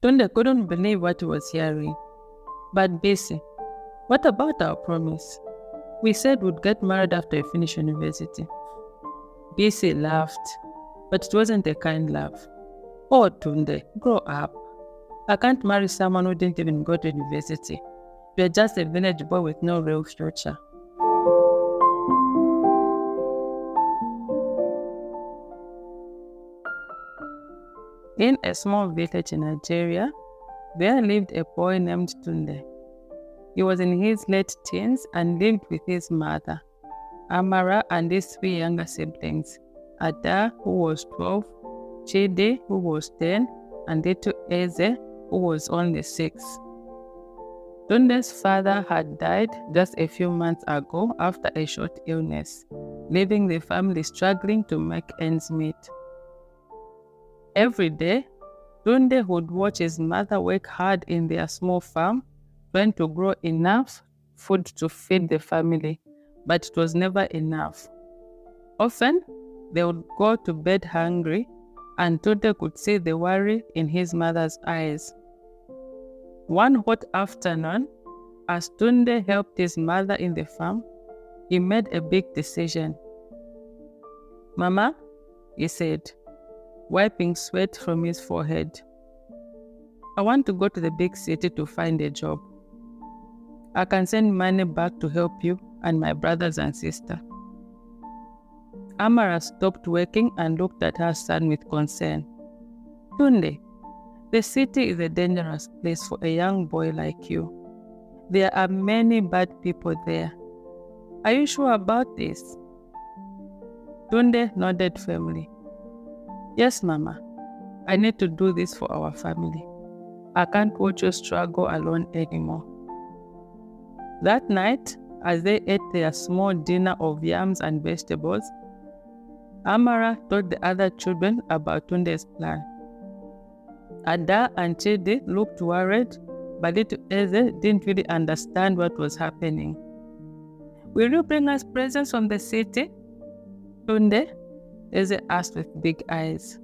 Tunde couldn't believe what he was hearing. But Bisi, what about our promise? We said we'd get married after we finish university. Bisi laughed, but it wasn't a kind laugh. Oh, Tunde, grow up. I can't marry someone who didn't even go to university. You're just a village boy with no real future. In a small village in Nigeria, there lived a boy named Tunde. He was in his late teens and lived with his mother, Amara, and his 3 younger siblings, Ada, who was 12, Chidi, who was 10, and little Eze, who was only 6. Tunde's father had died just a few months ago after a short illness, leaving the family struggling to make ends meet. Every day, Tunde would watch his mother work hard in their small farm, trying to grow enough food to feed the family, but it was never enough. Often, they would go to bed hungry, and Tunde could see the worry in his mother's eyes. One hot afternoon, as Tunde helped his mother in the farm, he made a big decision. "Mama," he said, wiping sweat from his forehead, "I want to go to the big city to find a job. I can send money back to help you and my brothers and sister." Amara stopped working and looked at her son with concern. "Tunde, the city is a dangerous place for a young boy like you. There are many bad people there. Are you sure about this?" Tunde nodded firmly. "Yes, Mama. I need to do this for our family. I can't watch you struggle alone anymore." That night, as they ate their small dinner of yams and vegetables, Amara told the other children about Tunde's plan. Ada and Chidi looked worried, but little Eze didn't really understand what was happening. "Will you bring us presents from the city, Tunde?" Eze asked with big eyes.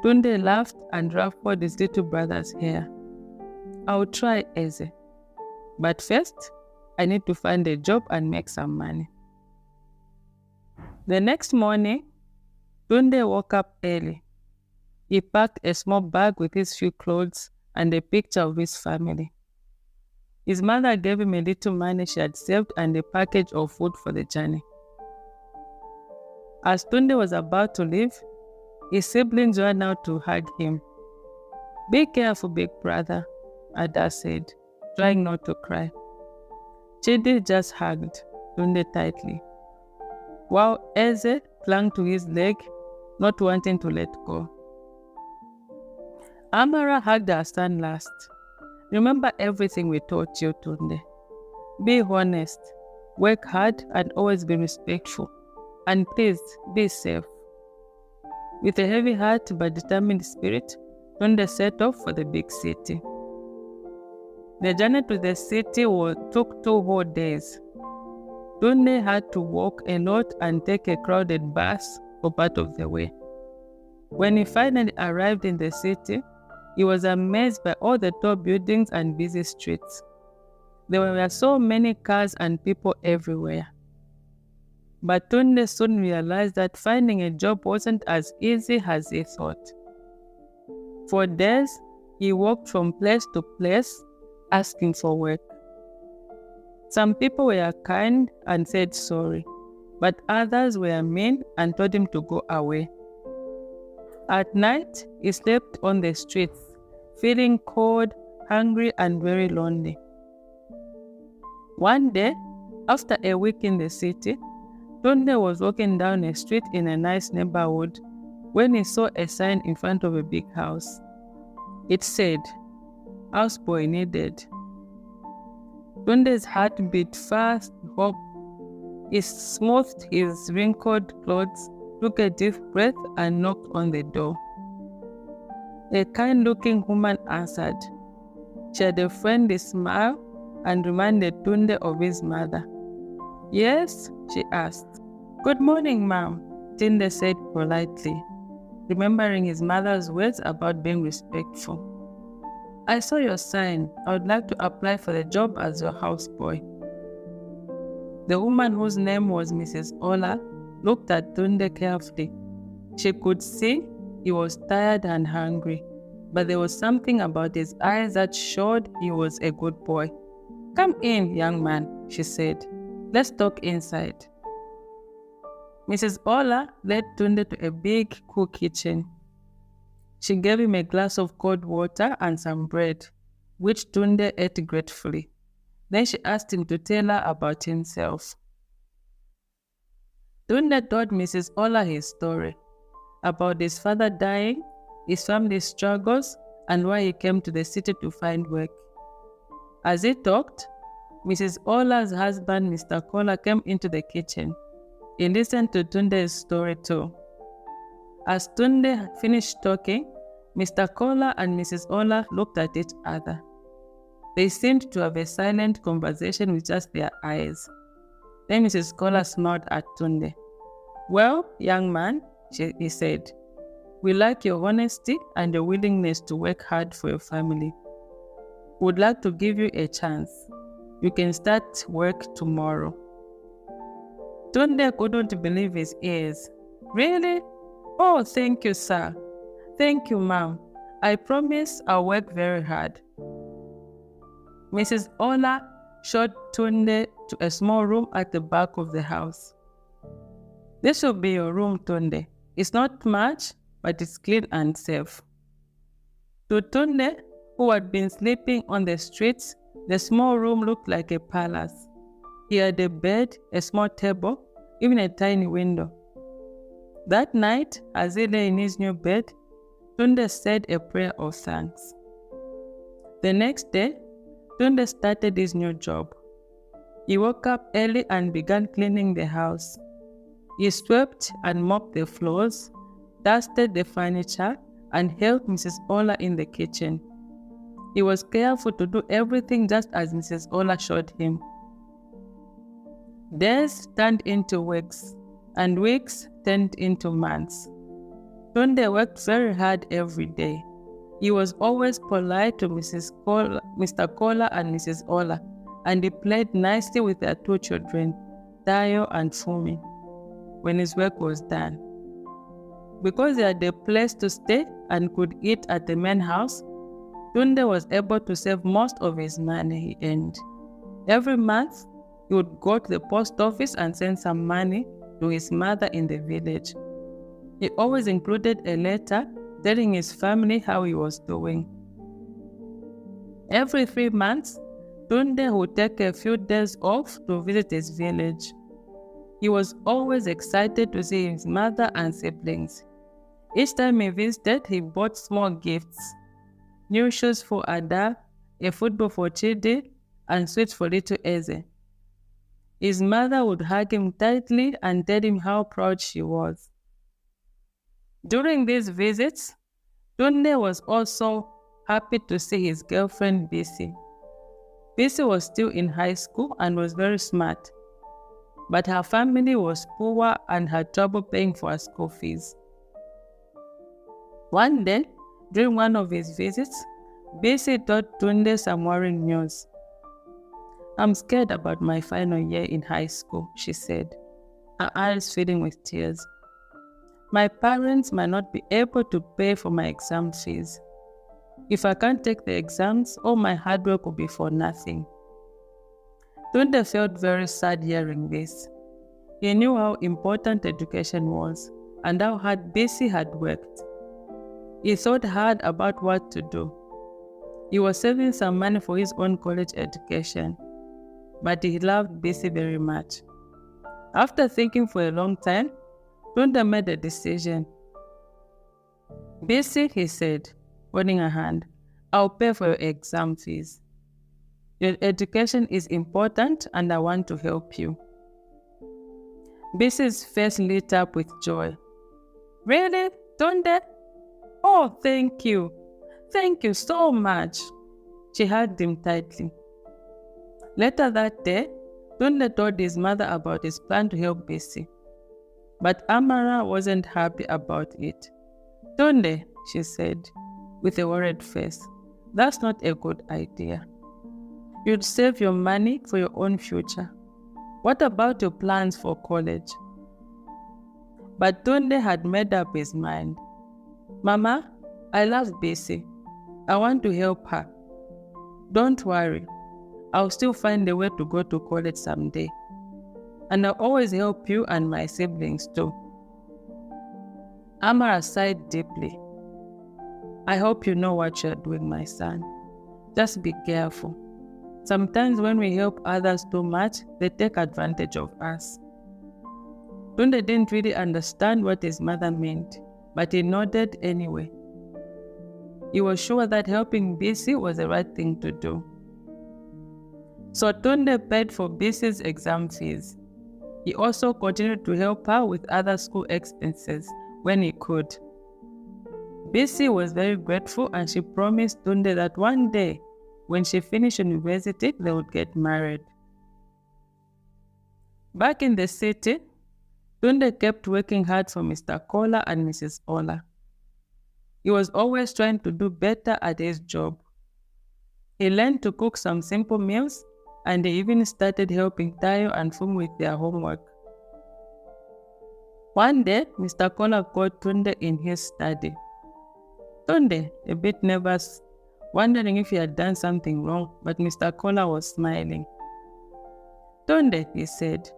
Tunde laughed and ruffled his little brother's hair. "I'll try, Eze. But first, I need to find a job and make some money." The next morning, Tunde woke up early. He packed a small bag with his few clothes and a picture of his family. His mother gave him a little money she had saved and a package of food for the journey. As Tunde was about to leave, his siblings ran out to hug him. "Be careful, big brother," Ada said, trying not to cry. Chidi just hugged Tunde tightly, while Eze clung to his leg, not wanting to let go. Amara hugged her son last. "Remember everything we taught you, Tunde. Be honest, work hard, and always be respectful. And please, be safe." With a heavy heart but determined spirit, Tunde set off for the big city. The journey to the city took 2 whole days. Tunde had to walk a lot and take a crowded bus for part of the way. When he finally arrived in the city, he was amazed by all the tall buildings and busy streets. There were so many cars and people everywhere. But Tunde soon realized that finding a job wasn't as easy as he thought. For days, he walked from place to place, asking for work. Some people were kind and said sorry, but others were mean and told him to go away. At night, he slept on the streets, feeling cold, hungry, and very lonely. One day, after a week in the city, Tunde was walking down a street in a nice neighborhood when he saw a sign in front of a big house. It said, "Houseboy needed." Tunde's heart beat fast with hope. He smoothed his wrinkled clothes, took a deep breath, and knocked on the door. A kind-looking woman answered. She had a friendly smile and reminded Tunde of his mother. "Yes?" she asked. "Good morning, ma'am," Tunde said politely, remembering his mother's words about being respectful. I saw your sign. I would like to apply for the job as your houseboy. The woman, whose name was Mrs. Ola, looked at Tunde carefully. She could see he was tired and hungry, but there was something about his eyes that showed he was a good boy. Come in, young man, she said. Let's talk inside. Mrs. Ola led Tunde to a big, cool kitchen. She gave him a glass of cold water and some bread, which Tunde ate gratefully. Then she asked him to tell her about himself. Tunde told Mrs. Ola his story, about his father dying, his family struggles, and why he came to the city to find work. As he talked, Mrs. Ola's husband, Mr. Kola, came into the kitchen. He listened to Tunde's story too. As Tunde finished talking, Mr. Kola and Mrs. Ola looked at each other. They seemed to have a silent conversation with just their eyes. Then Mrs. Kola smiled at Tunde. Well, young man, he said, we like your honesty and your willingness to work hard for your family. We'd like to give you a chance. You can start work tomorrow. Tunde couldn't believe his ears. Really? Oh, thank you, sir. Thank you, ma'am. I promise I'll work very hard. Mrs. Ola showed Tunde to a small room at the back of the house. This will be your room, Tunde. It's not much, but it's clean and safe. To Tunde, who had been sleeping on the streets, the small room looked like a palace. He had a bed, a small table, even a tiny window. That night, as he lay in his new bed, Tunde said a prayer of thanks. The next day, Tunde started his new job. He woke up early and began cleaning the house. He swept and mopped the floors, dusted the furniture, and helped Mrs. Ola in the kitchen. He was careful to do everything just as Mrs. Ola showed him. Days turned into weeks, and weeks turned into months. Tunde worked very hard every day. He was always polite to Mr. Kola and Mrs. Ola, and he played nicely with their two children, Tayo and Fumi, when his work was done. Because he had a place to stay and could eat at the main house, Tunde was able to save most of his money he earned. Every month, he would go to the post office and send some money to his mother in the village. He always included a letter telling his family how he was doing. Every 3 months, Tunde would take a few days off to visit his village. He was always excited to see his mother and siblings. Each time he visited, he bought small gifts: new shoes for Ada, a football for Chidi, and sweets for little Eze. His mother would hug him tightly and tell him how proud she was. During these visits, Tunde was also happy to see his girlfriend Bisi. Bisi was still in high school and was very smart, but her family was poor and had trouble paying for her school fees. One day, during one of his visits, Bisi told Tunde some worrying news. I'm scared about my final year in high school, she said, her eyes filling with tears. My parents might not be able to pay for my exam fees. If I can't take the exams, all my hard work will be for nothing. Tunde felt very sad hearing this. He knew how important education was and how hard Bisi had worked. He thought hard about what to do. He was saving some money for his own college education, but he loved Bisi very much. After thinking for a long time, Tunde made a decision. Bisi, he said, holding her hand, I'll pay for your exam fees. Your education is important and I want to help you. Bisi's face lit up with joy. Really, Tunde? Oh, thank you. Thank you so much. She hugged him tightly. Later that day, Tunde told his mother about his plan to help Bisi. But Amara wasn't happy about it. Tunde, she said, with a worried face, That's not a good idea. You'd save your money for your own future. What about your plans for college? But Tunde had made up his mind. Mama, I love Bisi. I want to help her. Don't worry. I'll still find a way to go to college someday. And I'll always help you and my siblings too. Amara sighed deeply. I hope you know what you're doing, my son. Just be careful. Sometimes when we help others too much, they take advantage of us. Tunde didn't really understand what his mother meant, but he nodded anyway. He was sure that helping Bisi was the right thing to do. So Tunde paid for Bisi's exam fees. He also continued to help her with other school expenses when he could. Bisi was very grateful and she promised Tunde that one day, when she finished university, they would get married. Back in the city, Tunde kept working hard for Mr. Kola and Mrs. Ola. He was always trying to do better at his job. He learned to cook some simple meals and he even started helping Tayo and Fumu with their homework. One day, Mr. Kola called Tunde in his study. Tunde, a bit nervous, wondering if he had done something wrong, but Mr. Kola was smiling. Tunde, he said,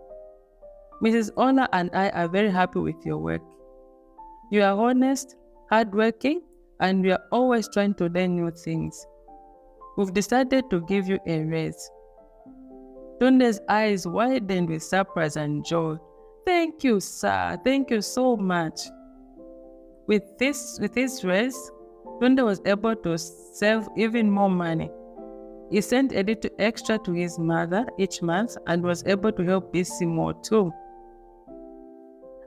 Mrs. Ola and I are very happy with your work. You are honest, hardworking, and you are always trying to learn new things. We've decided to give you a raise. Tunde's eyes widened with surprise and joy. Thank you, sir. Thank you so much. With his raise, Tunde was able to save even more money. He sent a little extra to his mother each month and was able to help Bisi more too.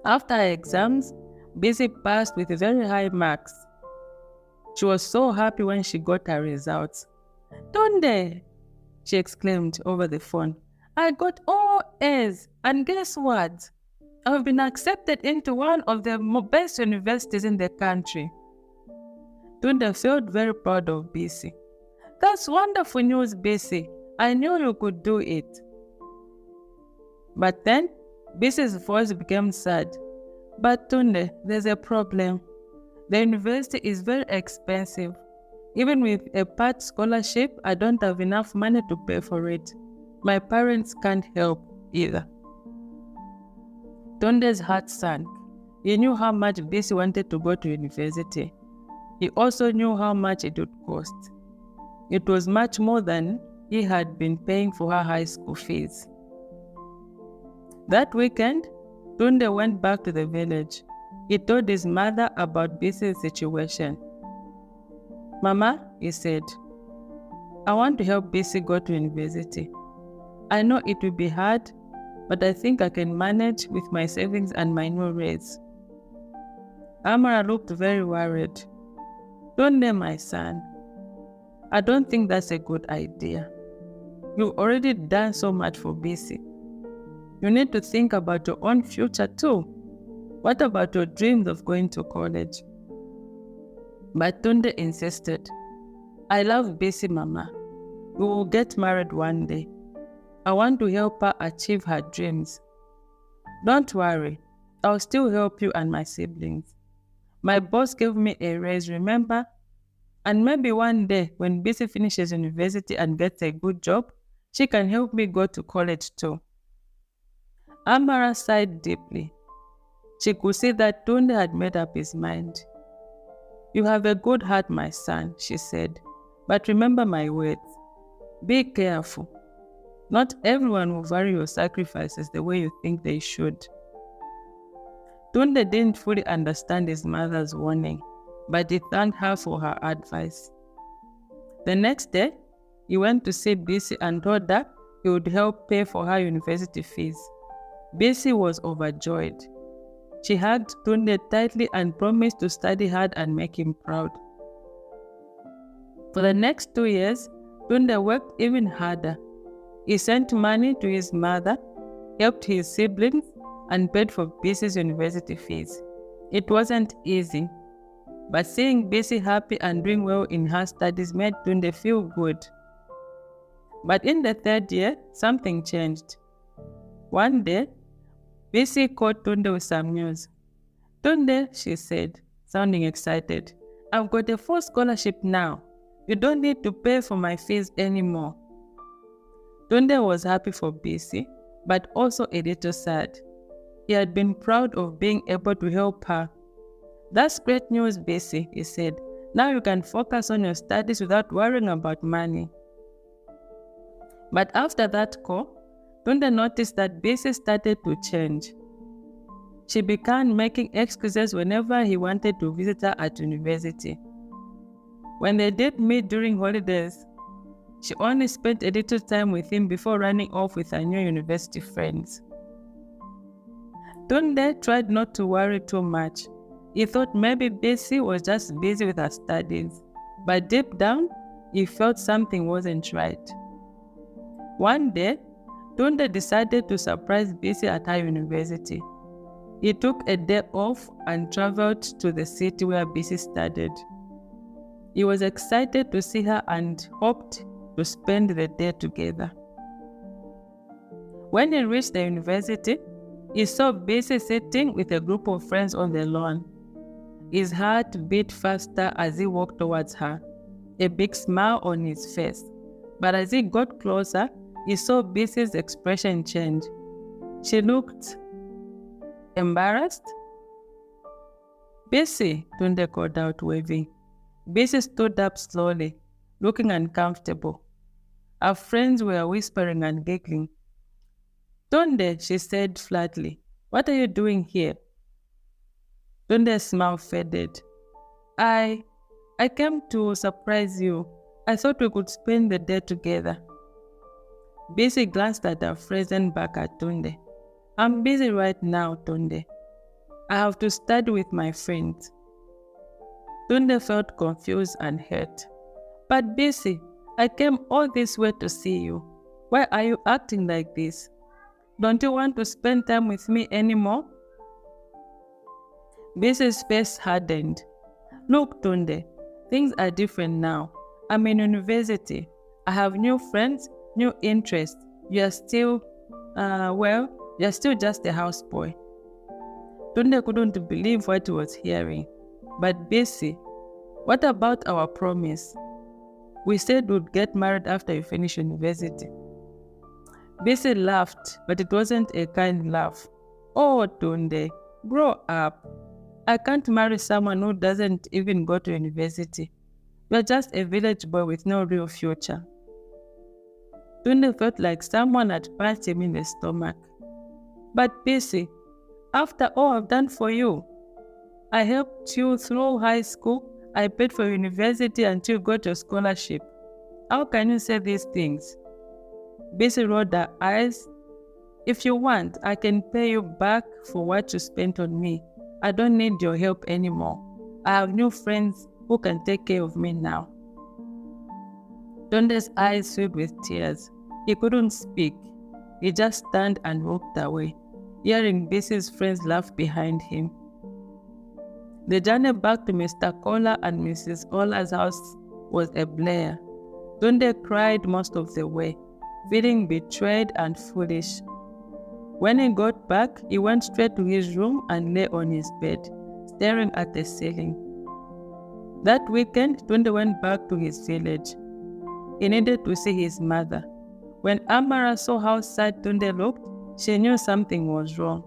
After her exams, Bisi passed with very high marks. She was so happy when she got her results. Tunde, she exclaimed over the phone, I got all A's, and guess what? I've been accepted into one of the best universities in the country. Tunde felt very proud of Bisi. That's wonderful news, Bisi. I knew you could do it. But then, Bisi's voice became sad. But Tunde, there's a problem. The university is very expensive. Even with a part scholarship, I don't have enough money to pay for it. My parents can't help either. Tunde's heart sank. He knew how much Bisi wanted to go to university. He also knew how much it would cost. It was much more than he had been paying for her high school fees. That weekend, Tunde went back to the village. He told his mother about Bisi's situation. Mama, he said, I want to help Bisi go to university. I know it will be hard, but I think I can manage with my savings and my new raise. Amara looked very worried. Tunde, my son, I don't think that's a good idea. You've already done so much for Bisi. You need to think about your own future too. What about your dreams of going to college? But Tunde insisted. I love Bisi, Mama. We will get married one day. I want to help her achieve her dreams. Don't worry, I'll still help you and my siblings. My boss gave me a raise, remember? And maybe one day, when Bisi finishes university and gets a good job, she can help me go to college too. Amara sighed deeply. She could see that Tunde had made up his mind. You have a good heart, my son, she said. But remember my words. Be careful. Not everyone will value your sacrifices the way you think they should. Tunde didn't fully understand his mother's warning, but he thanked her for her advice. The next day, he went to see Bisi and told her he would help pay for her university fees. Bisi was overjoyed. She hugged Tunde tightly and promised to study hard and make him proud. For the next 2 years, Tunde worked even harder. He sent money to his mother, helped his siblings, and paid for Bisi's university fees. It wasn't easy. But seeing Bisi happy and doing well in her studies made Tunde feel good. But in the third year, something changed. One day, Bisi called Tunde with some news. "Tunde," she said, sounding excited, "I've got a full scholarship now. You don't need to pay for my fees anymore." Tunde was happy for Bisi, but also a little sad. He had been proud of being able to help her. "That's great news, Bisi," he said. "Now you can focus on your studies without worrying about money." But after that call, Tunde noticed that Bisi started to change. She began making excuses whenever he wanted to visit her at university. When they did meet during holidays, she only spent a little time with him before running off with her new university friends. Tunde tried not to worry too much. He thought maybe Bisi was just busy with her studies, but deep down, he felt something wasn't right. One day, Tunde decided to surprise Bisi at her university. He took a day off and traveled to the city where Bisi studied. He was excited to see her and hoped to spend the day together. When he reached the university, he saw Bisi sitting with a group of friends on the lawn. His heart beat faster as he walked towards her, a big smile on his face. But as he got closer, he saw Bisi's expression change. She looked embarrassed. "Bisi," Tunde called out, waving. Bisi stood up slowly, looking uncomfortable. Her friends were whispering and giggling. "Tunde," she said flatly, "what are you doing here?" Tunde's smile faded. I came to surprise you. I thought we could spend the day together." Bisi glanced at her friends and back at Tunde. "I'm busy right now, Tunde. I have to study with my friends." Tunde felt confused and hurt. "But Bisi, I came all this way to see you. Why are you acting like this? Don't you want to spend time with me anymore?" Bisi's face hardened. "Look, Tunde, things are different now. I'm in university. I have new friends, new interests. You're still just a houseboy." Tunde couldn't believe what he was hearing. "But Bisi, what about our promise? We said we'd get married after you finish university." Bisi laughed, but it wasn't a kind laugh. "Oh, Tunde, grow up. I can't marry someone who doesn't even go to university. You're just a village boy with no real future." Tunde felt like someone had punched him in the stomach. "But Bisi, after all I've done for you, I helped you through high school, I paid for university until you got your scholarship. How can you say these things?" Bisi rolled her eyes. "If you want, I can pay you back for what you spent on me. I don't need your help anymore. I have new friends who can take care of me now." Tunde's eyes filled with tears. He couldn't speak. He just turned and walked away, hearing Bisi's friends laugh behind him. The journey back to Mr. Kola and Mrs. Ola's house was a blur. Tunde cried most of the way, feeling betrayed and foolish. When he got back, he went straight to his room and lay on his bed, staring at the ceiling. That weekend, Tunde went back to his village. He needed to see his mother. When Amara saw how sad Tunde looked, she knew something was wrong.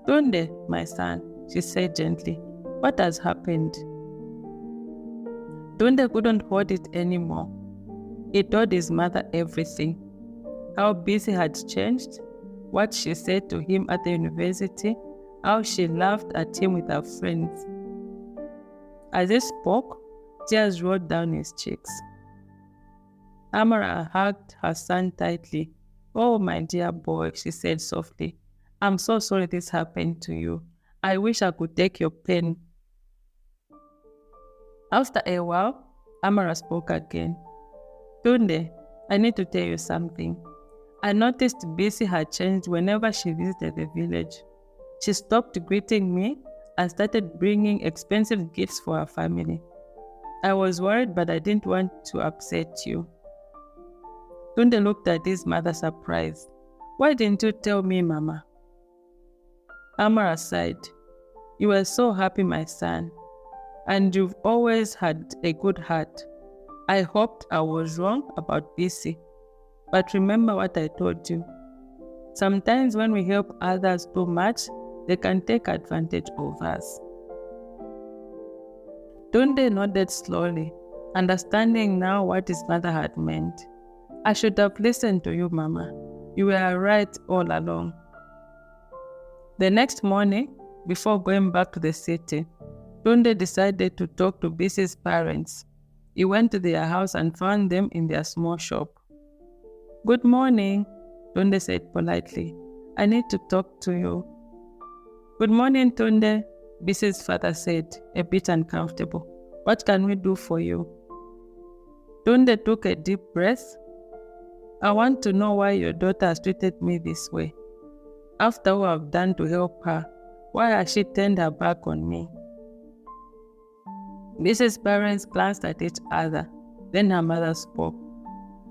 "Tunde, my son," she said gently, "what has happened?" Tunde couldn't hold it anymore. He told his mother everything. How Bisi had changed, what she said to him at the university, how she laughed at him with her friends. As he spoke, tears rolled down his cheeks. Amara hugged her son tightly. "Oh, my dear boy," she said softly. "I'm so sorry this happened to you. I wish I could take your pain." After a while, Amara spoke again. "Tunde, I need to tell you something. I noticed Bisi had changed whenever she visited the village. She stopped greeting me and started bringing expensive gifts for our family. I was worried, but I didn't want to upset you. Tunde looked at his mother surprised. Why didn't you tell me, Mama? Amara sighed. You were so happy, my son, and you've always had a good heart. I hoped I was wrong about Bisi, but remember what I told you. Sometimes when we help others too much, they can take advantage of us. Tunde nodded slowly, understanding now what his mother had meant. I should have listened to you, Mama. You were right all along. The next morning, before going back to the city, Tunde decided to talk to Bisi's parents. He went to their house and found them in their small shop. Good morning, Tunde said politely. I need to talk to you. Good morning, Tunde, Bisi's father said, a bit uncomfortable. What can we do for you? Tunde took a deep breath. I want to know why your daughter has treated me this way. After all I've done to help her, why has she turned her back on me? Bisi's parents glanced at each other. Then her mother spoke.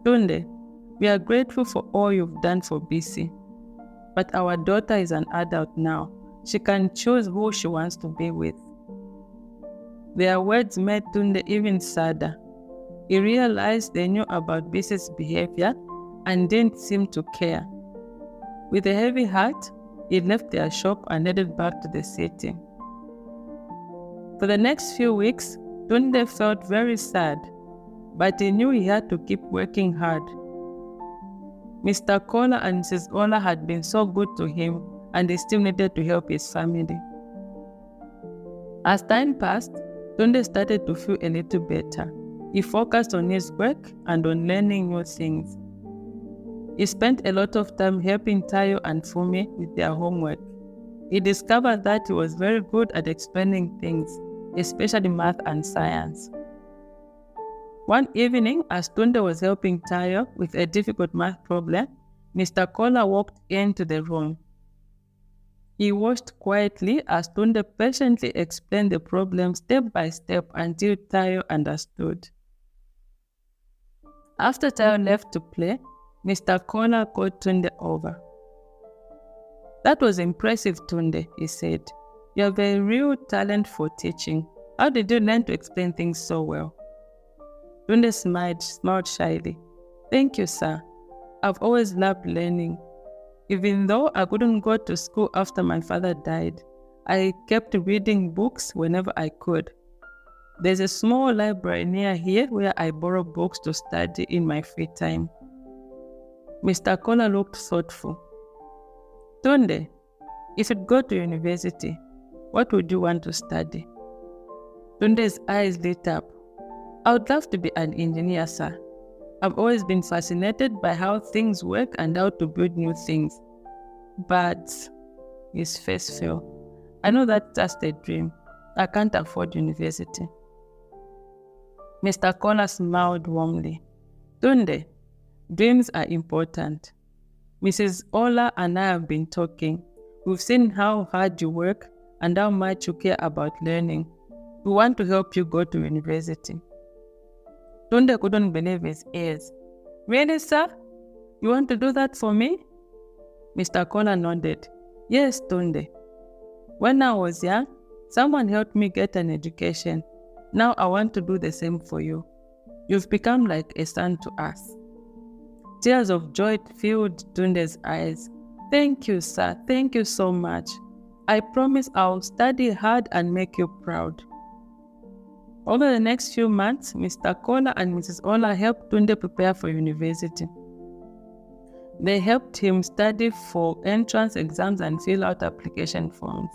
Tunde, we are grateful for all you've done for Bisi. But our daughter is an adult now. She can choose who she wants to be with. Their words made Tunde even sadder. He realized they knew about Bisi's behavior and didn't seem to care. With a heavy heart, he left their shop and headed back to the city. For the next few weeks, Tunde felt very sad, but he knew he had to keep working hard. Mr. Kola and Mrs. Ola had been so good to him, and he still needed to help his family. As time passed, Tunde started to feel a little better. He focused on his work and on learning new things. He spent a lot of time helping Tayo and Fumi with their homework. He discovered that he was very good at explaining things, especially math and science. One evening, as Tunde was helping Tayo with a difficult math problem, Mr. Kola walked into the room. He watched quietly as Tunde patiently explained the problem step by step until Tayo understood. After Tayo left to play, Mr. Kola called Tunde over. That was impressive, Tunde, he said. You have a real talent for teaching. How did you learn to explain things so well? Tunde smiled shyly. Thank you, sir. I've always loved learning. Even though I couldn't go to school after my father died, I kept reading books whenever I could. There's a small library near here where I borrow books to study in my free time. Mr. Kola looked thoughtful. Tunde, if you'd go to university, what would you want to study? Tunde's eyes lit up. I would love to be an engineer, sir. I've always been fascinated by how things work and how to build new things. But his face fell. I know that's just a dream. I can't afford university. Mr. Kola smiled warmly. Tunde, dreams are important. Mrs. Ola and I have been talking. We've seen how hard you work and how much you care about learning. We want to help you go to university. Tunde couldn't believe his ears. Really, sir? You want to do that for me? Mr. Kola nodded. Yes, Tunde. When I was young, someone helped me get an education. Now I want to do the same for you. You've become like a son to us. Tears of joy filled Tunde's eyes. Thank you, sir. Thank you so much. I promise I'll study hard and make you proud. Over the next few months, Mr. Kola and Mrs. Ola helped Tunde prepare for university. They helped him study for entrance exams and fill out application forms.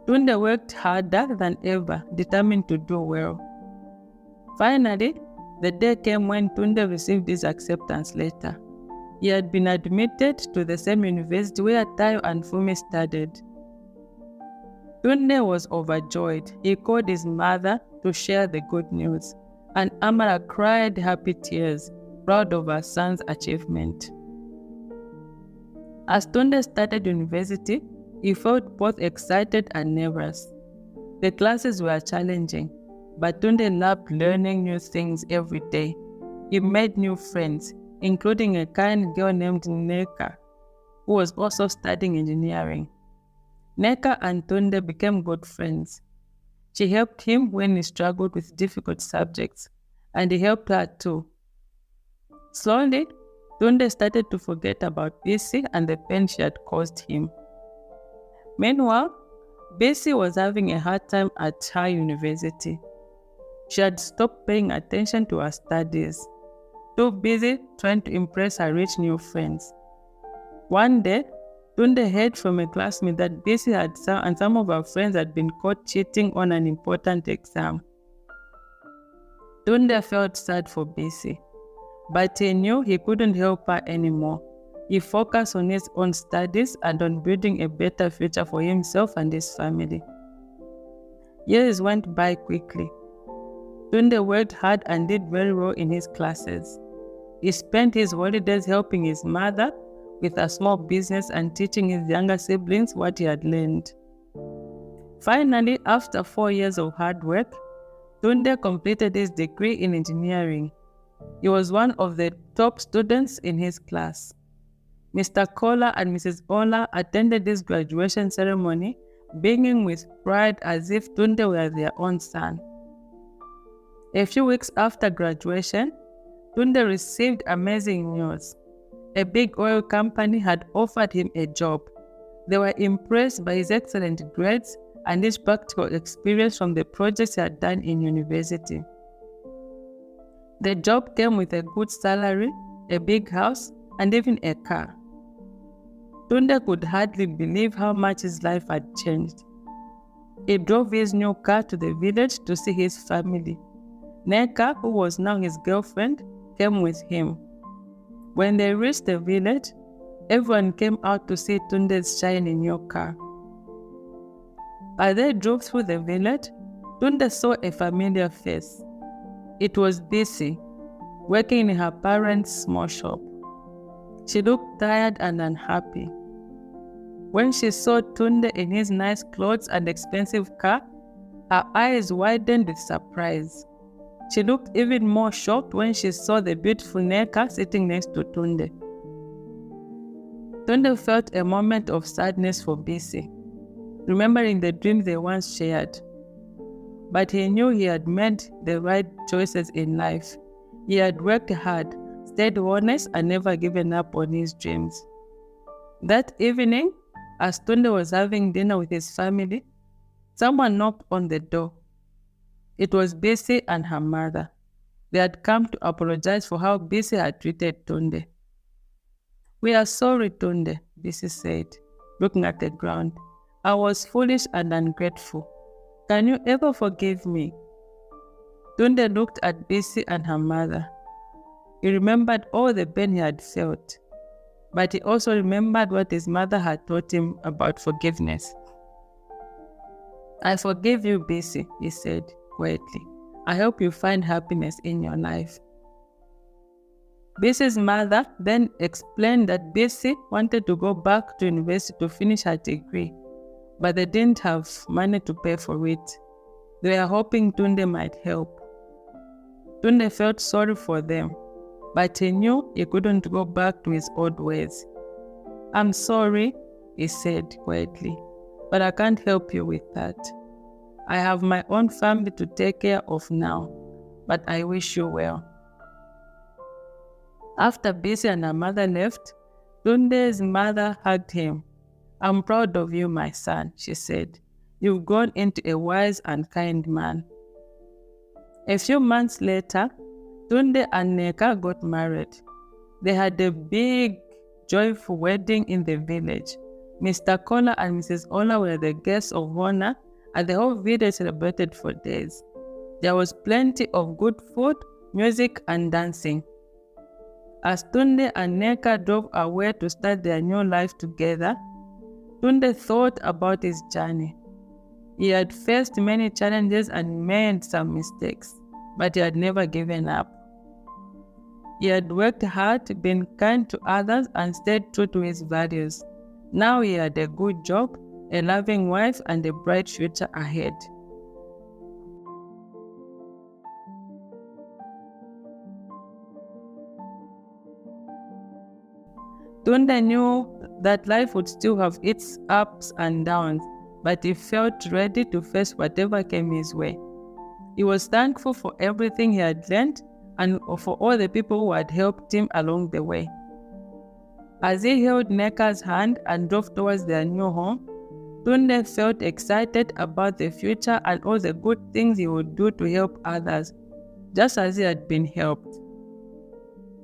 Tunde worked harder than ever, determined to do well. Finally, the day came when Tunde received his acceptance letter. He had been admitted to the same university where Tayo and Fumi studied. Tunde was overjoyed. He called his mother to share the good news, and Amara cried happy tears, proud of her son's achievement. As Tunde started university, he felt both excited and nervous. The classes were challenging, but Tunde loved learning new things every day. He made new friends, including a kind girl named Neka, who was also studying engineering. Neka and Tunde became good friends. She helped him when he struggled with difficult subjects, and he helped her too. Slowly, Tunde started to forget about Bisi and the pain she had caused him. Meanwhile, Bisi was having a hard time at her university. She had stopped paying attention to her studies, too busy trying to impress her rich new friends. One day, Tunde heard from a classmate that Bisi and some of her friends had been caught cheating on an important exam. Tunde felt sad for Bisi, but he knew he couldn't help her anymore. He focused on his own studies and on building a better future for himself and his family. Years went by quickly. Tunde worked hard and did very well in his classes. He spent his holidays helping his mother with a small business and teaching his younger siblings what he had learned. Finally, after 4 years of hard work, Tunde completed his degree in engineering. He was one of the top students in his class. Mr. Kola and Mrs. Ola attended this graduation ceremony, beaming with pride as if Tunde were their own son. A few weeks after graduation, Tunde received amazing news. A big oil company had offered him a job. They were impressed by his excellent grades and his practical experience from the projects he had done in university. The job came with a good salary, a big house, and even a car. Tunde could hardly believe how much his life had changed. He drove his new car to the village to see his family. Neka, who was now his girlfriend, came with him. When they reached the village, everyone came out to see Tunde's shiny new car. As they drove through the village, Tunde saw a familiar face. It was Bisi, working in her parents' small shop. She looked tired and unhappy. When she saw Tunde in his nice clothes and expensive car, her eyes widened with surprise. She looked even more shocked when she saw the beautiful Neka sitting next to Tunde. Tunde felt a moment of sadness for Bisi, remembering the dreams they once shared. But he knew he had made the right choices in life. He had worked hard, stayed honest, and never given up on his dreams. That evening, as Tunde was having dinner with his family, someone knocked on the door. It was Bisi and her mother. They had come to apologize for how Bisi had treated Tunde. "We are sorry, Tunde," Bisi said, looking at the ground. "I was foolish and ungrateful. Can you ever forgive me?" Tunde looked at Bisi and her mother. He remembered all the pain he had felt, but he also remembered what his mother had taught him about forgiveness. "I forgive you, Bisi," he said quietly. "I hope you find happiness in your life." Bisi's mother then explained that Bisi wanted to go back to university to finish her degree, but they didn't have money to pay for it. They were hoping Tunde might help. Tunde felt sorry for them, but he knew he couldn't go back to his old ways. "I'm sorry," he said quietly, "but I can't help you with that. I have my own family to take care of now, but I wish you well." After Bisi and her mother left, Tunde's mother hugged him. "I'm proud of you, my son," she said. "You've grown into a wise and kind man." A few months later, Tunde and Neka got married. They had a big, joyful wedding in the village. Mr. Kola and Mrs. Ola were the guests of honor, and the whole village celebrated for days. There was plenty of good food, music, and dancing. As Tunde and Neka drove away to start their new life together, Tunde thought about his journey. He had faced many challenges and made some mistakes, but he had never given up. He had worked hard, been kind to others, and stayed true to his values. Now he had a good job, a loving wife, and a bright future ahead. Tunde knew that life would still have its ups and downs, but he felt ready to face whatever came his way. He was thankful for everything he had learned and for all the people who had helped him along the way. As he held Neka's hand and drove towards their new home, Tunde felt excited about the future and all the good things he would do to help others, just as he had been helped.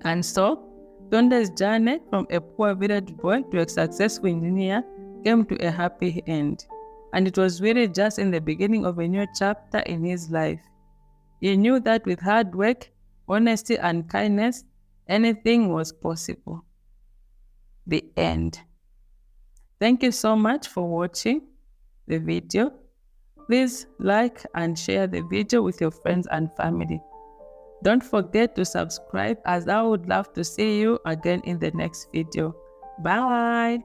And so, Tunde's journey from a poor village boy to a successful engineer came to a happy end. And it was really just in the beginning of a new chapter in his life. He knew that with hard work, honesty, and kindness, anything was possible. The end. Thank you so much for watching the video. Please like and share the video with your friends and family. Don't forget to subscribe, as I would love to see you again in the next video. Bye!